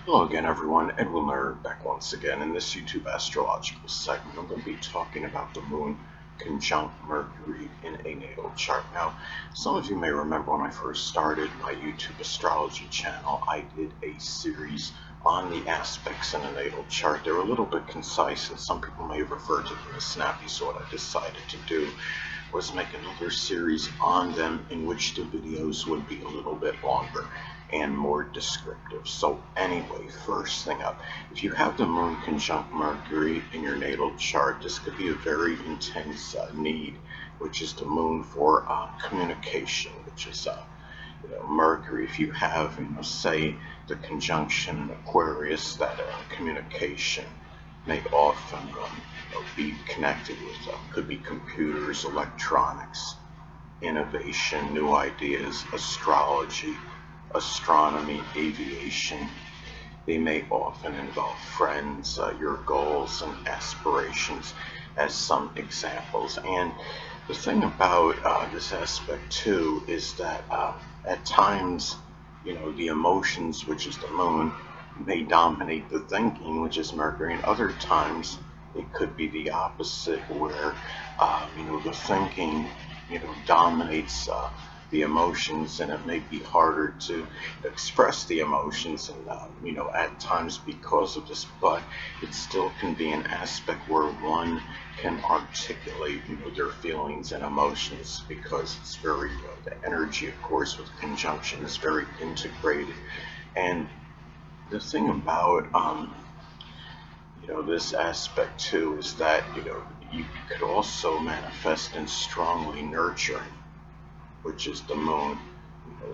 Hello again, everyone. Edwin Learnard back once again. In this YouTube astrological segment, I'm going to be talking about the moon conjunct Mercury in a natal chart. Now, some of you may remember when I first started my YouTube astrology channel, I did a series on the aspects in a natal chart. They were a little bit concise, and some people may have referred to them as snappy, so what I decided to do was make another series on them in which the videos would be a little bit longer and more descriptive. So anyway, first thing up, if you have the moon conjunct Mercury in your natal chart, this could be a very intense need, which is the moon for communication, which is Mercury. If you have, say the conjunction Aquarius, that communication may often be connected with, could be computers, electronics, innovation, new ideas, astrology, astronomy, aviation. They may often involve friends, your goals and aspirations as some examples. And the thing about this aspect too is that at times, the emotions, which is the moon, may dominate the thinking, which is Mercury, and other times it could be the opposite, where the thinking, dominates the emotions, and it may be harder to express the emotions, and at times because of this, but it still can be an aspect where one can articulate their feelings and emotions, because it's very the energy, of course, with conjunction is very integrated. And the thing about this aspect too is that you could also manifest in strongly nurturing, which is the moon,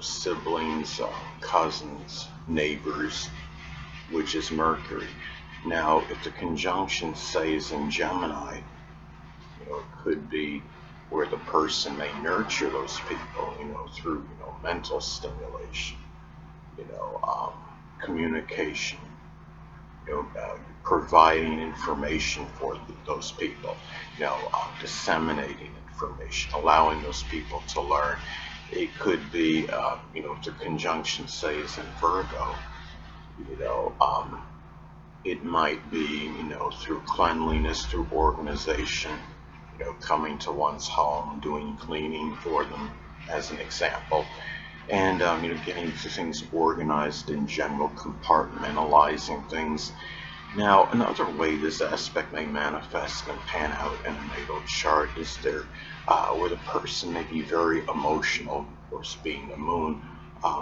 siblings, cousins, neighbors, which is Mercury. Now, if the conjunction, say, is in Gemini, it could be where the person may nurture those people, through, mental stimulation, you know, um, communication, providing information for those people, disseminating information, allowing those people to learn. It could be, if the conjunction, say, is in Virgo, you know, um, it might be, through cleanliness, through organization, coming to one's home, doing cleaning for them, as an example, and getting things organized in general, compartmentalizing things. Now, another way this aspect may manifest and pan out in a natal chart is where the person may be very emotional, of course, being the moon,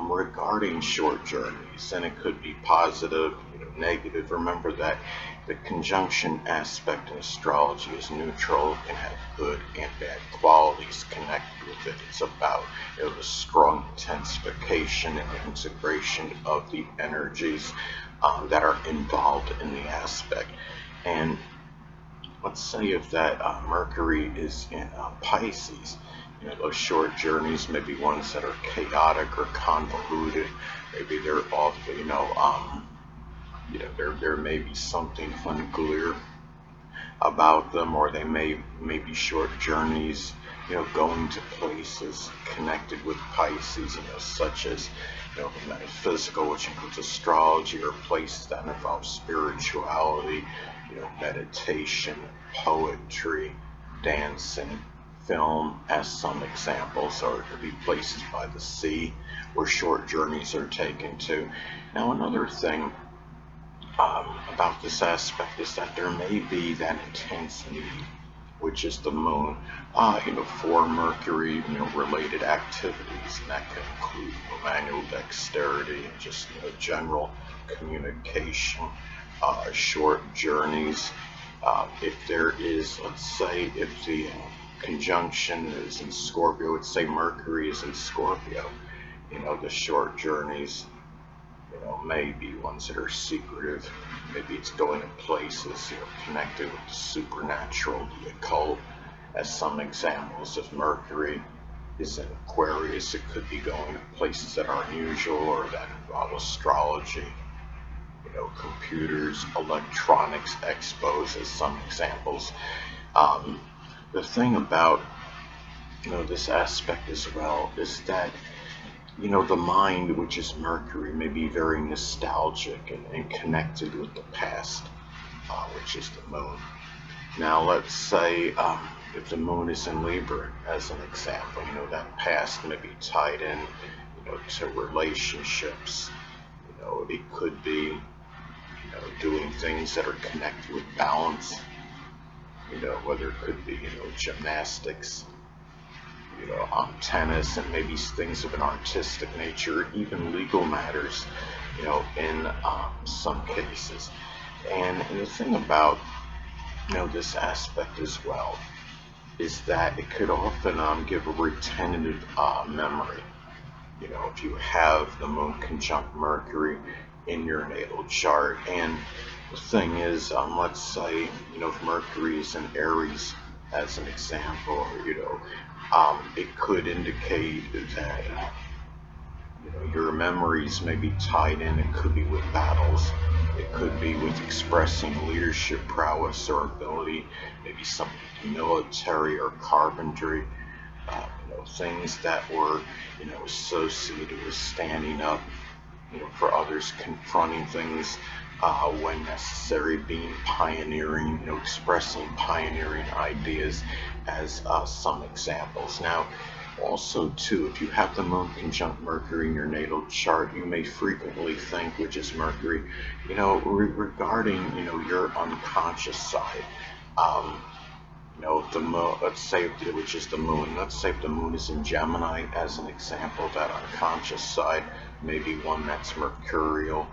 regarding short journeys, and it could be positive, negative. Remember that the conjunction aspect in astrology is neutral, it can have good and bad qualities connected with it. It's about the strong intensification and integration of the energies that are involved in the aspect. And let's say if that Mercury is in Pisces, those short journeys may be ones that are chaotic or convoluted. Maybe they're off, there may be something unclear about them, or they may be short journeys, going to places connected with Pisces, such as the metaphysical, which includes astrology, or places that involve spirituality, meditation, poetry, dancing, film, as some examples. Or it could be places by the sea where short journeys are taken to. Now, another thing about this aspect is that there may be that intense need, which is the moon, for Mercury, related activities, and that can include manual dexterity, and just general communication, short journeys. If there is, let's say, if the conjunction is in Scorpio, let's say Mercury is in Scorpio, the short journeys, maybe ones that are secretive. Maybe it's going to places, connected with the supernatural, the occult, as some examples. If Mercury is in Aquarius, it could be going to places that are unusual or that involve astrology, computers, electronics, expos, as some examples. The thing about, this aspect as well is that The mind, which is Mercury, may be very nostalgic and connected with the past, which is the moon. Now, let's say if the moon is in Libra, as an example, that past may be tied in, to relationships. It could be, doing things that are connected with balance. Whether it could be, gymnastics, tennis, and maybe things of an artistic nature, even legal matters, in some cases. And the thing about, this aspect as well is that it could often give a retentive memory. If you have the moon conjunct Mercury in your natal chart. And the thing is, let's say, if Mercury is in Aries, as an example, it could indicate that, your memories may be tied in. It could be with battles. It could be with expressing leadership prowess or ability, maybe something military or carpentry, things that were, associated with standing up, for others, confronting things when necessary, being pioneering, expressing pioneering ideas as some examples. Now, also, too, if you have the moon conjunct Mercury in your natal chart, you may frequently think, which is Mercury, regarding, your unconscious side. Um, if the moon, let's say, which is the moon, let's say if the moon is in Gemini, as an example, that unconscious side may be one that's mercurial,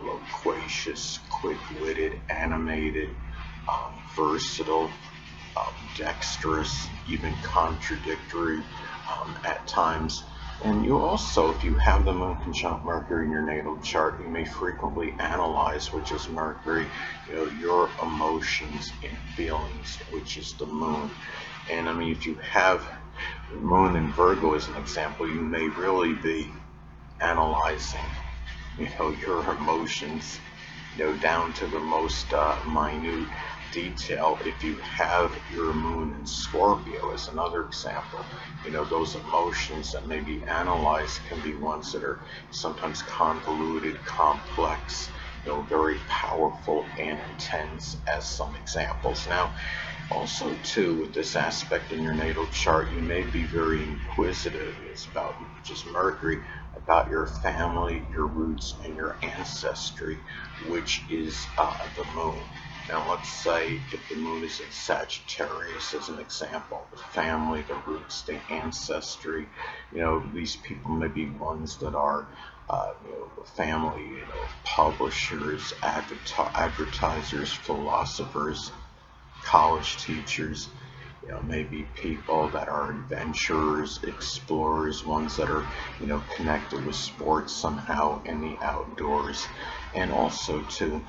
loquacious, quick-witted, animated, versatile, dexterous, even contradictory at times. And you also, if you have the moon conjunct Mercury in your natal chart, you may frequently analyze, which is Mercury, your emotions and feelings, which is the moon. And I mean, if you have moon in Virgo as an example, you may really be analyzing, your emotions, down to the most minute detail. If you have your moon in Scorpio as another example, those emotions that may be analyzed can be ones that are sometimes convoluted, complex, very powerful and intense, as some examples. Now, also too, with this aspect in your natal chart, you may be very inquisitive. It's about just Mercury, about your family, your roots, and your ancestry, which is the moon. Now, let's say if the moon is in Sagittarius, as an example, the family, the roots, the ancestry, these people may be ones that are, family, publishers, advertisers, philosophers, college teachers, maybe people that are adventurers, explorers, ones that are, connected with sports somehow in the outdoors. And also, too,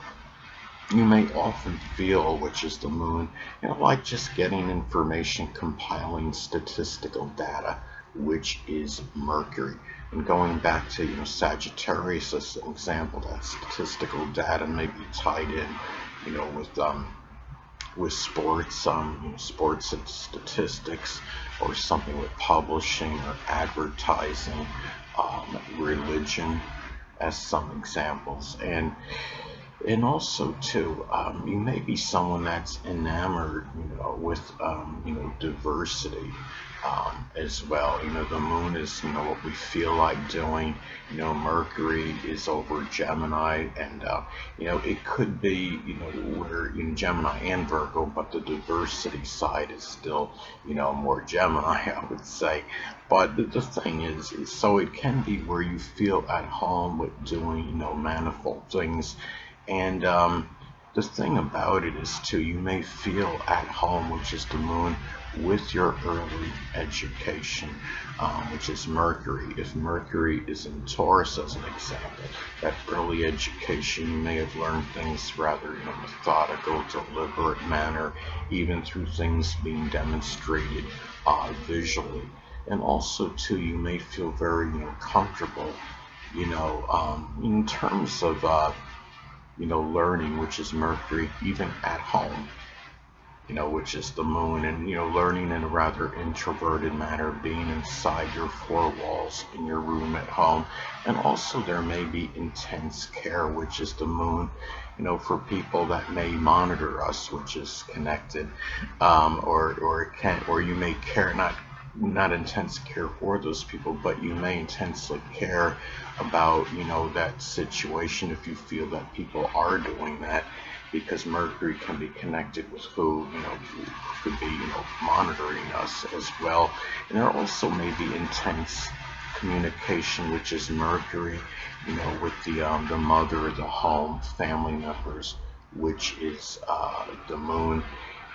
you may often feel, which is the moon, like just getting information, compiling statistical data, which is Mercury. And going back to, Sagittarius as an example, that statistical data may be tied in, with sports, sports and statistics, or something with publishing or advertising, religion, as some examples. And also too, you may be someone that's enamored, with diversity, as well. The moon is, what we feel like doing. Mercury is over Gemini, and it could be, we're in Gemini and Virgo, but the diversity side is still, more Gemini, I would say. But the thing is so it can be where you feel at home with doing, manifold things. And the thing about it is, too, you may feel at home, which is the moon, with your early education, which is Mercury. If Mercury is in Taurus, as an example, that early education, you may have learned things rather in a methodical, deliberate manner, even through things being demonstrated visually. And also, too, you may feel very, comfortable, in terms of learning, which is Mercury, even at home. which is the moon, and learning in a rather introverted manner, being inside your four walls in your room at home. And also there may be intense care, which is the moon, for people that may monitor us, which is connected, or it can, or you may care, not intense care for those people, but you may intensely care about that situation if you feel that people are doing that, because Mercury can be connected with who could be monitoring us as well. And there also may be intense communication, which is Mercury, with the mother, the home, family members, which is the moon.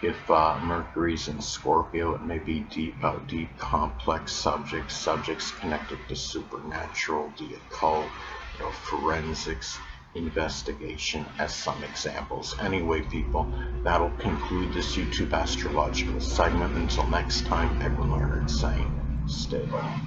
If Mercury's in Scorpio, it may be deep, complex subjects connected to supernatural, the occult, forensics, investigation, as some examples. Anyway, people, that'll conclude this YouTube astrological segment. Until next time, Edwin Learnard saying, stay well.